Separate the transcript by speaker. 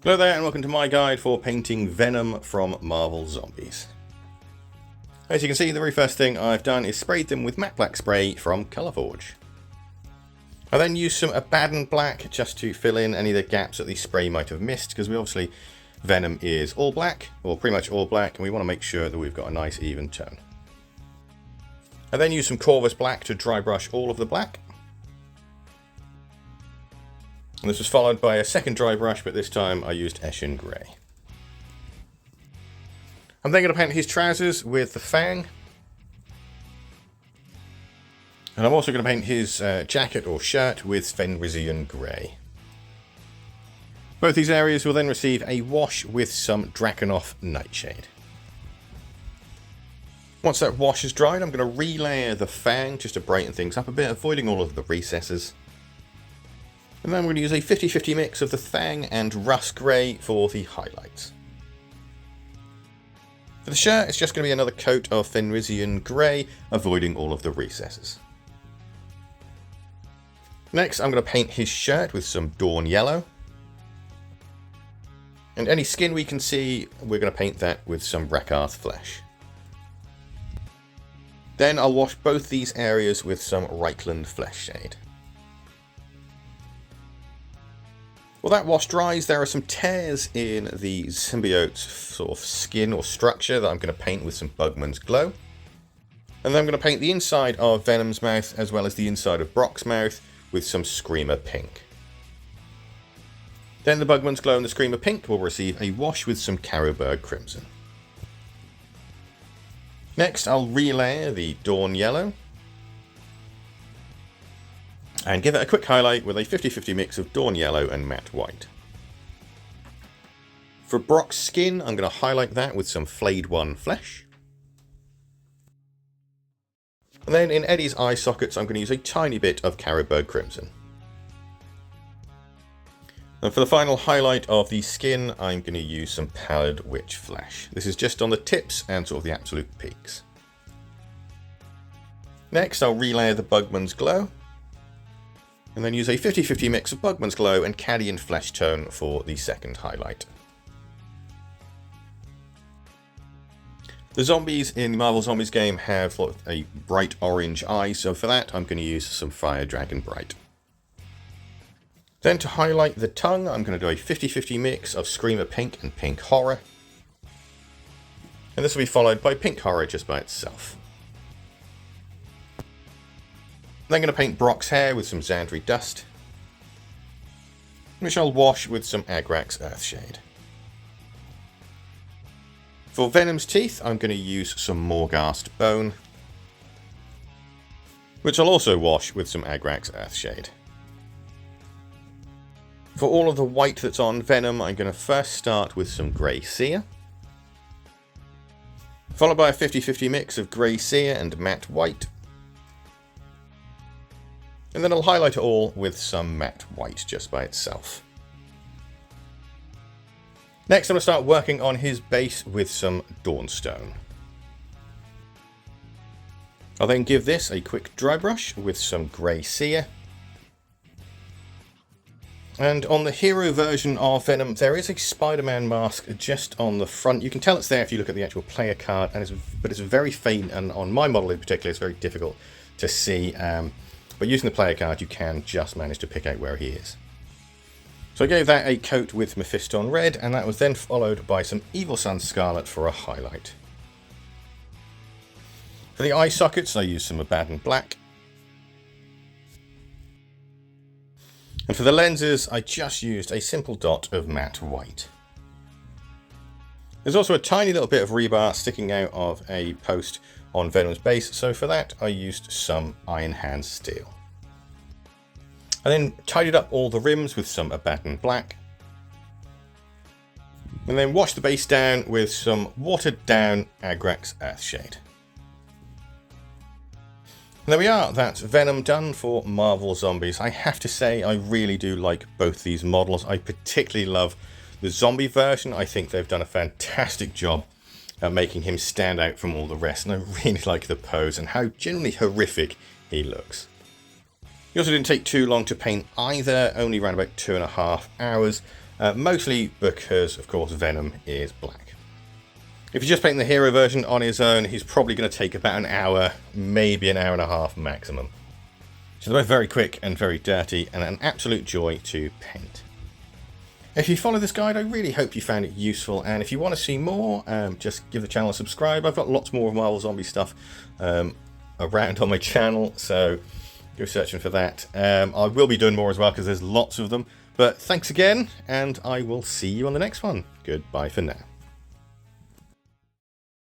Speaker 1: Hello there and welcome to my guide for painting Venom from Marvel Zombies. As you can see, the very first thing I've done is sprayed them with matte black spray from Colourforge. I then used some Abaddon black just to fill in any of the gaps that the spray might have missed, because Venom is all black, or pretty much all black, and we want to make sure that we've got a nice even tone. I then used some Corvus black to dry brush all of the black. And this was followed by a second dry brush, but this time I used Eshin Grey. I'm then going to paint his trousers with the Fang. And I'm also going to paint his jacket or shirt with Fenrisian Grey. Both these areas will then receive a wash with some Drakenhof Nightshade. Once that wash is dried, I'm going to relayer the Fang just to brighten things up a bit, avoiding all of the recesses. And then I'm going to use a 50-50 mix of the Fang and Rust Grey for the highlights. For the shirt, it's just going to be another coat of Fenrisian Grey, avoiding all of the recesses. Next, I'm going to paint his shirt with some Dawn Yellow. And any skin we can see, we're going to paint that with some Rakarth Flesh. Then I'll wash both these areas with some Reikland Flesh Shade. While that wash dries, there are some tears in the symbiote's sort of skin or structure that I'm going to paint with some Bugman's Glow. And then I'm going to paint the inside of Venom's mouth as well as the inside of Brock's mouth with some Screamer Pink. Then the Bugman's Glow and the Screamer Pink will receive a wash with some Carroburg Crimson. Next, I'll relayer the Dawn Yellow and give it a quick highlight with a 50-50 mix of Dawn Yellow and Matte White. For Brock's skin, I'm going to highlight that with some Flayed One Flesh. And then in Eddie's eye sockets, I'm going to use a tiny bit of Carroburg Crimson. And for the final highlight of the skin, I'm going to use some Pallid Witch Flesh. This is just on the tips and sort of the absolute peaks. Next, I'll relayer the Bugman's Glow. And then use a 50-50 mix of Bugman's Glow and Cadian Flesh Tone for the second highlight. The zombies in the Marvel Zombies game have a bright orange eye, so for that I'm going to use some Fire Dragon Bright. Then to highlight the tongue, I'm going to do a 50-50 mix of Screamer Pink and Pink Horror. And this will be followed by Pink Horror just by itself. I'm then going to paint Brock's hair with some Xandri Dust, which I'll wash with some Agrax Earthshade. For Venom's teeth, I'm going to use some Morghast Bone, which I'll also wash with some Agrax Earthshade. For all of the white that's on Venom, I'm going to first start with some Grey Seer, followed by a 50-50 mix of Grey Seer and Matte White. And then I'll highlight it all with some Matte White just by itself. Next, I'm going to start working on his base with some Dawnstone. I'll then give this a quick dry brush with some Grey Seer. And on the hero version of Venom, there is a Spider-Man mask just on the front. You can tell it's there if you look at the actual player card, but it's very faint, and on my model in particular, it's very difficult to see. But using the player card, you can just manage to pick out where he is. So I gave that a coat with Mephiston Red, and that was then followed by some Evil Sun Scarlet for a highlight. For the eye sockets, I used some Abaddon Black. And for the lenses, I just used a simple dot of Matte White. There's also a tiny little bit of rebar sticking out of a post on Venom's base, so for that I used some Iron Hand Steel. I then tidied up all the rims with some Abaddon Black, and then washed the base down with some watered down Agrax Earthshade. And there we are, that's Venom done for Marvel Zombies. I have to say, I really do like both these models. I particularly love the zombie version. I think they've done a fantastic job at making him stand out from all the rest, and I really like the pose and how genuinely horrific he looks. He also didn't take too long to paint either, only around about 2.5 hours, mostly because, of course, Venom is black. If you're just painting the hero version on his own, he's probably going to take about an hour, maybe an hour and a half maximum. So they're both very quick and very dirty, and an absolute joy to paint. If you follow this guide, I really hope you found it useful, and if you want to see more, just give the channel a subscribe. I've got lots more of Marvel Zombie stuff around on my channel, so go searching for that. I will be doing more as well, because there's lots of them. But thanks again, and I will see you on the next one. Goodbye for now.